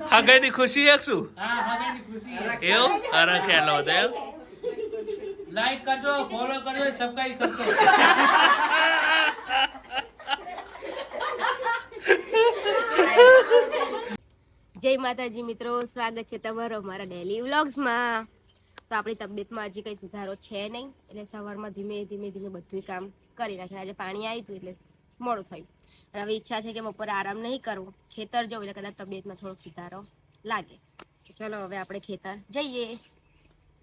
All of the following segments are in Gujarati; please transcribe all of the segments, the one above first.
હગાઈની ખુશી એક શું હા હગાઈની ખુશી है એવું અરે ખ્યાલ હતો એમ लाइक करजो फॉलो करजो सब्सक्राइब करजो જય માતાજી મિત્રો, સ્વાગત છે તમારો અમારા ડેલી વ્લોગ્સમાં। તો આપણી તબિયતમાં હજી કંઈ સુધારો છે નહીં, એટલે સવારમાં ધીમે ધીમે બધું કામ કરી નાખ્યું। આજે પાણી આવ્યું હતું એટલે મોડું થયું, અને હવે ઈચ્છા છે કે બપોરે આરામ નહીં કરવું, ખેતર જવું એટલે કદાચ તબિયતમાં થોડોક સુધારો લાગે। તો ચલો હવે આપણે ખેતર જઈએ।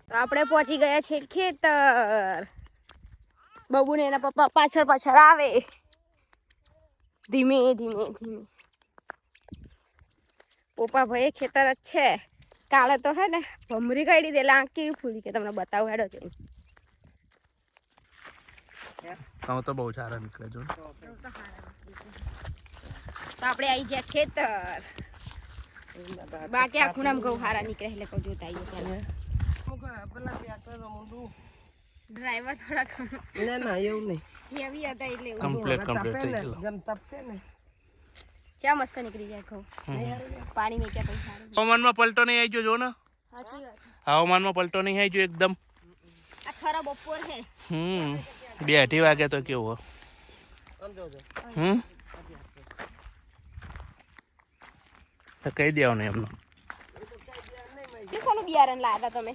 તો આપણે પહોંચી ગયા છે ખેતર। બબુને એના પપ્પા પાછળ પાછળ આવે, ધીમે ધીમે ધીમે। પોપા ભાઈ ખેતર જ છે। કાલે તો હે ને ભમરી કાઢી દે, આંખ કેવી ફૂલી કે તમને બતાવું હેડો છે। કહું તો બહુ સારા નીકળે જો। તો આપણે આવી જાય ખેતર, બાકી આખું નામ ઘઉં હારા નીકળે એટલે કહું જોતા આવીએ પહેલા। ડ્રાઈવર થોડાક ના એવું નહીં, હેવી હતા એટલે કમ્પ્લીટ થઈ ગયો જેમ તપશે ને ક્યાં મસ્ત નીકળી જાય ઘઉં। પાણી મેક્યા પછી સારું। હવામાનમાં પલટો નહીં આવી જો ને, સાચી વાત છે। હવામાનમાં પલટો નહીં આવી એકદમ। આ ખરા બપોર હે 2:30 વાગે તો કેવું તો કહી દેવાનું એમનું। કે કોનું બિયારણ લાયા હતા તમે?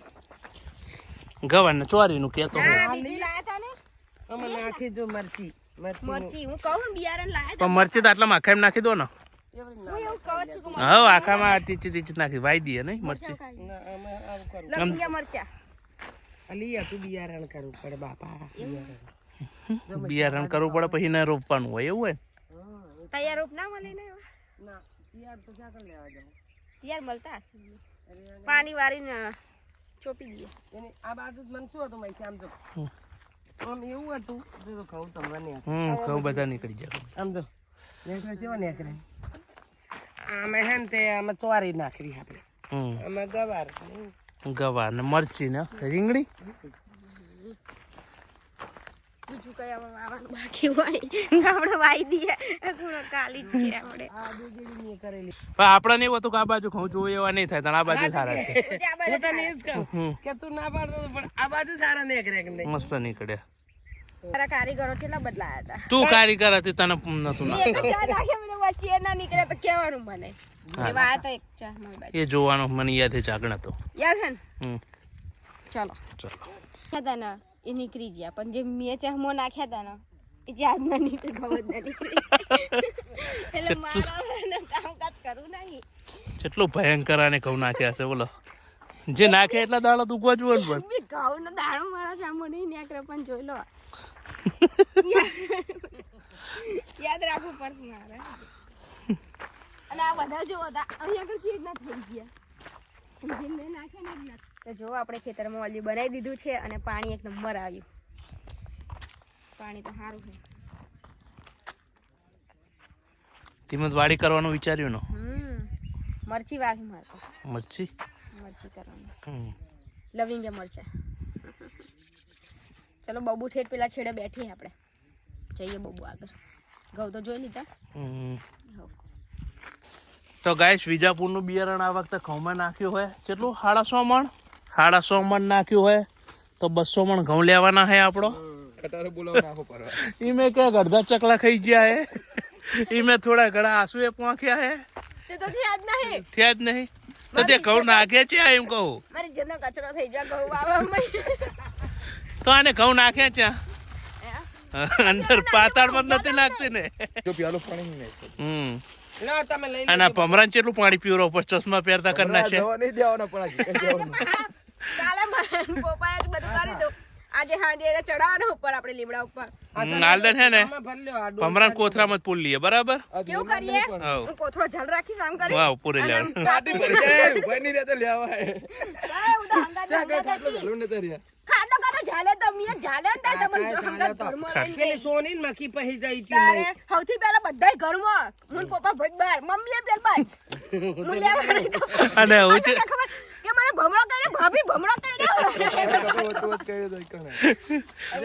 ગવારને ચોરીનું કેતો હા, બીજું લાયા હતા ને અમે નાખી દો મરચી મરચી। હું કહું ને બિયારણ લાયા પણ મરચી તો આટલા આખામાં નાખી દો ને। હતા, હું એવું કહું છું કે હા આખામાં ટીચી નાખી વાઈ દઈએ નહીં મરચી। લવિંગિયા મરચા અલી તું બિયારણ કરવું પડે બાપા। બિયારણ કરવું પડે પછી ને રોપવાનું હોય એવું હોય તૈયાર રોપ ના મળે ને એવા? ના યાર તો ક્યાં લેવા જાવ, તૈયાર મળતા હશે, પાણી વાળીને ચોપી દઈએ। એની આ બાજુ મને શું હતું મૈસી આમ જો આમ એવું હતું જો ખાવ તમને નહીં ઘઉં બધા નીકળી જાય। આમ જો નેકરે કેવા નેકરે આમે હે ને તે આમે ચોરી નાખવી આપણે, આમે ગવાર ગવાર ને મરચી ને રીંગણી બીજું કઈ આવવાનું બાકી હોય આપણે વાઈ દઈએ, ખૂણો કાલી જ છે આપણે। આ બેગડી ની કરેલી પણ આપણે નહીં હોતું કે આ બાજુ ઘઉં જોઈએ એવા નહીં થાય, આ બાજુ સારા છે। હું તને એ જ કહું કે તું ના પાડતો પણ આ બાજુ સારા નેકરે કે નહીં મસ્ત નીકળે। તારા કારીગરો છેલ્લા બદલાયા હતા। તું કારીગર હતી તને નતું મેં તો નાખતું, ચા નાખે, મને વચ્ચે ના નીકળે તો કહેવાનું મને એવા આયા હતા એક ચા મારી બાજુ। એ જોવાનું મને યાદ છે ચાગણ હતો। યાદ હે ને? ચલો ચલો હતા ને એ નીકળી ગયા, પણ જે મેં ચાહમો નાખ્યા હતા ને એ યાદ ના નીકળી, ખબર ના નીકળી એટલે મારા કામકાજ કરવું નહીં। કેટલું ભયંકર આને ઘઉં નાખ્યા છે બોલો। જે નાખે એટલા દાડા તું ગોચવો ને પણ મેં ઘઉં નો દાણો મારા ચાહમો નહીં નીકળે, પણ જોઈ લો યાદ રાખવું પડશે મારે। અને આ બધા જો હતા અહીંયા આગળ કેવી રીતના થઈ ગયા, જે મેં નાખ્યા ને જ. તો જો આપણે ખેતરમાં ઓલી બનાવી દીધું છે, અને પાણી એક નંબર આવ્યું, પાણી તો સારું છે। ધીમત વાડી કરવાનું વિચાર્યું ને? મરચી વાવી મારે તો, મરચી કરવાની લવિંગિયા મરચા। ચલો બબુ ઠેઠ પેલા છેડે બેઠી આપણે, જઈએ બબુ આગળ। ઘઉં તો જોઈ લીધા। તો ગાઈસ વિજાપુરનું બિયારણ આ વખતે ઘઉંમાં નાખ્યું હોય કેટલું 150 મણ 150 મણ નાખ્યું હોય તો 200 મણ ઘઉં લેવાના હે આપણો। ઈમે કે અડધા ચકલા ખાઈ ગયા હે, ઈમે થોડા ઘણા આંસુ એ પોંખ્યા હે, તે તો થયા જ નહીં તો તે ઘઉં નાખ્યા છે એમ કહું? મારી જનો કચરો થઈ જાય ઘઉં વાવવામાં। તો આને ઘઉં નાખ્યા છે અંદર પાતાળમાં નથી નાખતી ને? ના તમે લઈ અને ભમરાને કેટલું પાણી પીવરો પર ચશ્મા પહેરતા કરી નાખે। કાલે પપ્પાએ જ બધું કરી દઉં, આજે હાંજે એને ચડાવવાનો ઉપર આપણે લીમડા ઉપર। નાલદન હે ને આમાં ભર લ્યો આ ભમરાને કોથરામાં જ પૂર લઈએ બરાબર। કેવું કરીએ? હું કોથળો જલ રાખીશ આમ કરી વાવ પૂરી લેવાનું। ખાડો કાઢો ઝાલે તો મીએ ઝાલે ને તાય તમને જો હંગાત ઘરમાં લઈને પેલી સોની ને મખી પહી જાય તારે સૌથી પહેલા બધાય ઘરમાં મુન પપ્પા ભઈ બાર મમ્મીએ પેલ બાજ હું લેવા નહીં તો અને હું છે ખબર કે મને ભમરો કઈને ભાભી ભમરો કઈને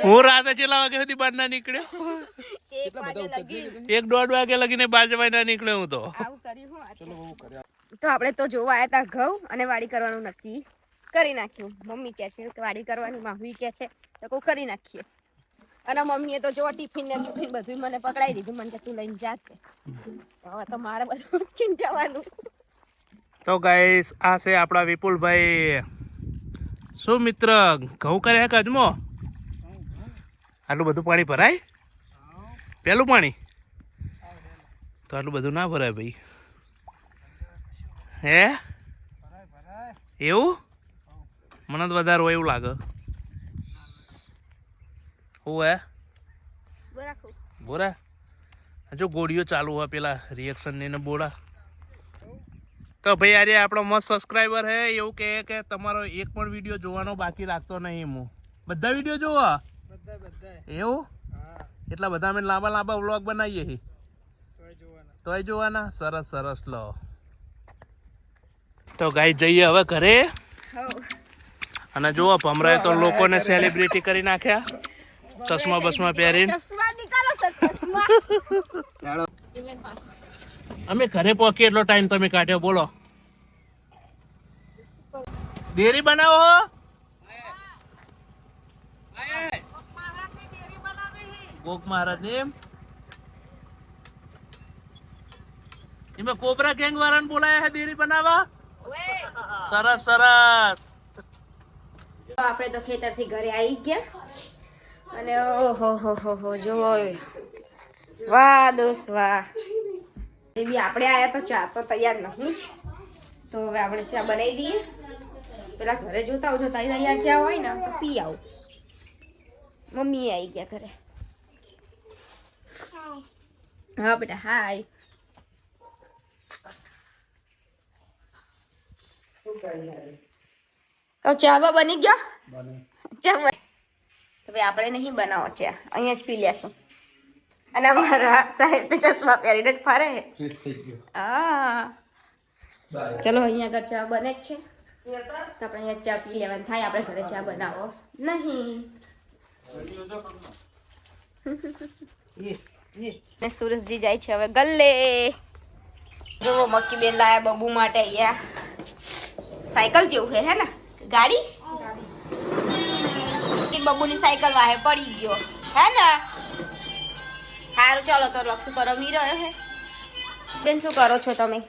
હું રાતે કેટલા વાગે સુધી બહાર ના નીકળ્યો? 1 વાગે લગી 1-1.5 વાગે લગીને 12 વાગે ના નીકળ્યો હું તો। આવું કર્યું હું તો આપણે તો જોવા આવ્યા હતા ઘઉં અને વાડી કરવાનું નક્કી કરી નાખ્યું. મમ્મી કહે છે કે વાડી કરવાની, માહી કહે છે તો કોઈ કરી નાખીએ. અને મમ્મીએ તો જો ટિફિન ને ટિફિન બધું મને પકડાઈ દીધું. મને કે તું લઈને જા કે. હવે તો મારે બધું ઉચકીને જવાનું. તો ગાઈસ આ છે આપણા વિપુલભાઈ. શું મિત્ર ઘઉં કર્યા કે અજમો? આટલું બધું પાણી ભરાય? પેલું પાણી તો આટલું બધું ના ભરાય ભાઈ. હે એવું? મને તો વધારે હોય એવું લાગે. હું હે બોરા હજુ ગોળીઓ ચાલુ હોય પેલા રિએક્શન ને બોડા. તો ભાઈ આજે આપણો મસ્ત સબસ્ક્રાઈબર હે એવું કહે કે તમારો એક પણ વિડીયો જોવાનો બાકી રાખતો નહીં. હું બધા વિડીયો જોવા એવું એટલા બધા અમે લાંબા લાંબા વ્લોગ બનાવીએ છીએ તોય જોવાના. સરસ સરસ. લો તો ગાઈ જઈએ હવે ઘરે. અને જુઓ ભમરાએ તો લોકોને સેલિબ્રિટી કરી નાખ્યા ચશ્મા બસમા પહેરીને. અમે ઘરે પહોંચીએ એટલો ટાઈમ તમે કાઢ્યો બોલો. દેરી બનાવો હો. ગોક મહારાજ ને એમાં કોબરા ગેંગ વાળાને બોલાયા હે દેરી બનાવવા. સરસ સરસ. આપણે તો ખેતરથી ઘરે આવી ગયા અને ઓહો હો હો હો જો વાહ દોસ્ત વાહ. એવી આપણે આયા તો ચા તો તૈયાર નહીં જ. તો હવે આપણે ચા બનાવી દઈએ. પેલા ઘરે જોતા આવજો તૈયાર ચા હોય ને તો પી આવું. મમ્મી આવી ગયા ઘરે. હા બેટા હાય. તો ચા બની ગયો? ચા હવે આપણે નહીં બનાવો ચા, અહીંયા જ પી લેશું. અને અમારા સાહેબ તો ચશ્મા પહેરીને જ ફરે. હા ચલો અહીંયા આગળ ચા બને જ છે તો આપણે અહીંયા ચા પી લેવાની થાય. આપણે ઘરે ચા બનાવો નહીં. ને સુરેશજી જાય છે હવે ગલ્લે. જો મક્કી બેન લાયા બબુ માટે અહીંયા સાયકલ જેવું હે ને ગાડી કે બબુની સાયકલ વાહે પડી ગયો હે ને. સારું ચાલો તો લક્ષુ પરમ ની રહ્યો હે. બેન શું કરો છો તમે?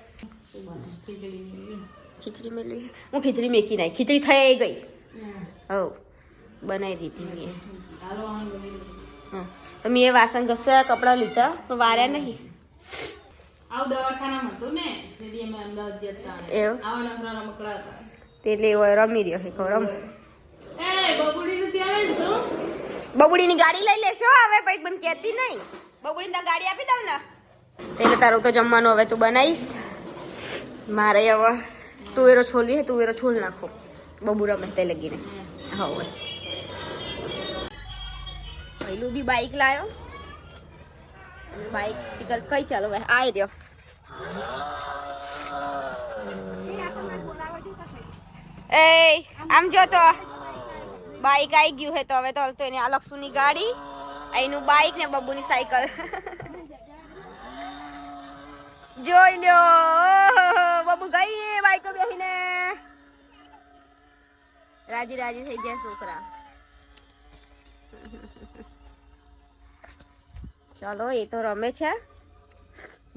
ખીચડી મેળવી. હું ખીચડી મેકી નાખી. ખીચડી થઈ ગઈ. હો બનાવી દીધી મેં. મેં વાસણ ઘસ્યા કપડાં લીધા પણ વાર્યા નહીં. એટલે રમી રહ્યો છે રમ. બબુડીની ગાડી લઈ લેશો હવે પછી મને કહેતી નહીં. બબુડીને ગાડી આપી દઉં ને એટલે તારું તો જમવાનું હવે તું બનાવીશ. મારે હવે તુવેરો છોલવી હે. તુવેરો છોલ નાખો. બબુ રમે તે લગીને. હવે પહેલું બી બાઈક લાવ્યો. બાઈક શીખર કઈ ચાલો ભાઈ આઈ રહ્યો. એ આમ જો તો બાઈક આવી ગયું હે. તો હવે તો હલતો એની આ લક્ષુની ગાડી, અહીંનું બાઈક ને બબુની સાયકલ. જોઈ લ્યો બબુ ગઈ બાઈકો બેસીને. રાજી રાજી થઈ ગયા છોકરા. ચાલો એ તો રમે છે.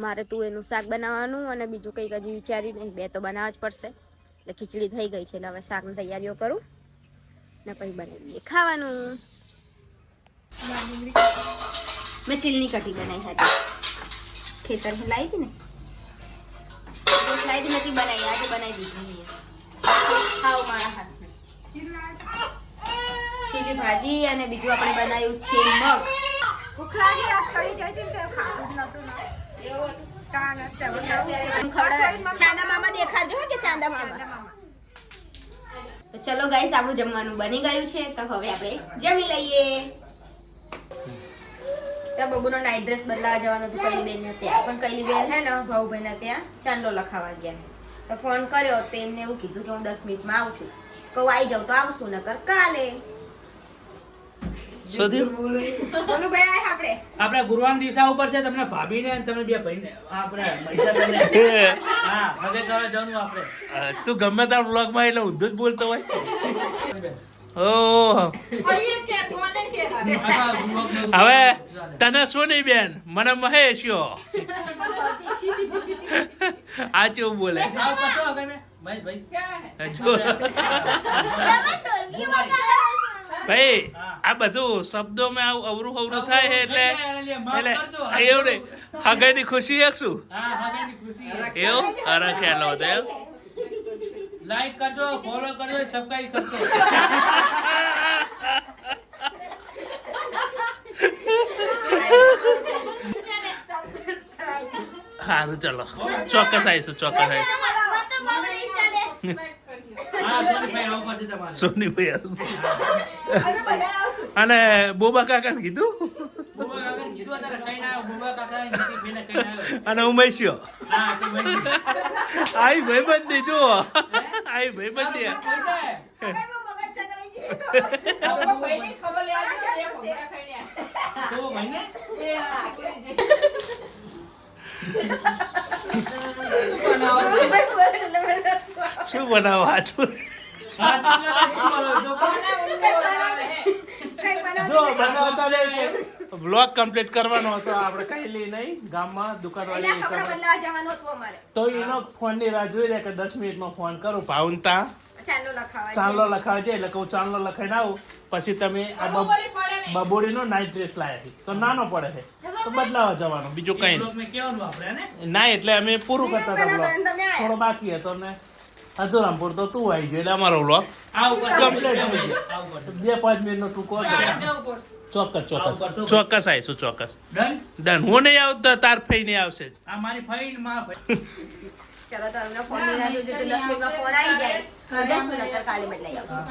મારે તું એનું શાક બનાવવાનું અને બીજું કંઈક હજી વિચાર્યું નહીં. બે તો બનાવવા જ પડશે. એટલે ખીચડી થઈ ગઈ છે એટલે હવે શાકની તૈયારીઓ કરું ને પછી બનાવીએ ખાવાનું. મેં ચીલની કઢી બનાવી હતી. ખેતરથી લાવી હતી ને લાવી નથી બનાવી. આજે બનાવી દીધી. ખાઓ મારા હાથમાં. ચીલી ભાજી અને બીજું આપણે બનાવ્યું છે મગ. ભૂખ લાગી આજ કરી જઈ હતી ને ખાતું જ નતું. ચાંદા મામા દેખાડજો કે ચાંદા મામા. તો ચલો ગાઈસ આપણું જમવાનું બની ગયું છે તો હવે આપણે જમી લઈએ. ત્યાં બબુનો નાઇટ ડ્રેસ બદલાવા જવાનો હતો કઈલી બેન ને ત્યાં. પણ કઈલી બેન હે ને ભાઉભાઈ ના ત્યાં ચાંદલો લખાવા ગયા. તો ફોન કર્યો તો એમને એવું કીધું કે હું 10 મિનિટમાં આવું છું. કહું આવી જાઉં તો આવશું નકર કાલે. શું થયું? બોલુભાઈ આપણે આપણે ગુરુવારના દિવસે આવું પડશે તમને ભાભીને અને તમે બે ભાઈને આપણે મહીસાગરને. હા હવે કરવા જવાનું આપણે. તું ગમે તાર બ્લોગમાં એટલે ઊંધું જ બોલતો હોય. ઓહ હવે તને સોની બેન મને મહેશ્યો આ કેવું બોલે આવ પાછો આગળ મેં મહેશભાઈ. જો ભાઈ આ બધું શબ્દોમાં આવું અવરું અવરું થાય છે એટલે એવું નહીં હગાઈની ખુશી એક શું હા હગાઈની ખુશી. એવું અરે ખ્યાલ હતો એમ લાઈક કરજો, ફોલો કરજો, સબસ્ક્રાઇબ કરજો. સારું ચલો ચોક્કસ આવીશું ચોક્કસ આવીશું હા સોનીભાઈ આવું પડશે તમારે. સોનીભાઈ અને બોબા કાકાને કીધું બોબા કાકાને કીધું અત્યારે કઈ ના આવ્યો. બોબા કાકા નીતિનભાઈને કઈ ના આવ્યો. અને ઉમેશ્યો હા તું ભાઈ આઈ ભાઈબંધી જુઓ આઈ ભાઈબંધી કોઈ જાય? તો ભાઈને શું બનાવો આજુ હા તમે શું બોલો છો? જો બનાવતા રહે બ્લોગ કમ્પ્લીટ કરવાનો હતો આપણે કઈ લઈ નહીં ગામમાં દુકાનવાળી તો એનો ફોન ની રાહ જોઈ રહ્યા કે 10 મિનિટમાં ફોન કરું ભાવનતા ચાંદલો લખાવજે એટલે કહું ચાંદલો લખાઈને આવું પછી તમે આ બબોડીનો નાઇટ ડ્રેસ લાયા છે તો નાનો પડે છે તો બદલાવા જવાનો બીજું કઈ નહીં. બ્લોગમાં કહેવાનું આપણે ને ના એટલે અમે પૂરું કરતા હતા બ્લોગ થોડો બાકી હતો ને હજુરામપુર તો તું આવી ગયો એટલે અમારો બ્લોગ આવું કમ્પ્લીટ થઈ ગયો આવું કરજો. 2-5 મિનિટનો ટૂંકો હતો ચોક્કસ ચોક્કસ ચોક્કસ આવીશું ચોક્કસ ડન. ડન હું નહીં આવતો તાર ફઈ નહીં આવશે જ આ મારી ફાઈન માં ભાઈ. ચલો તો એમનો ફોન ની રાહ જોજો તો 10 મિનિટમાં ફોન આવી જાય તો જશું નકર કાલે બદલાઈ આવશે.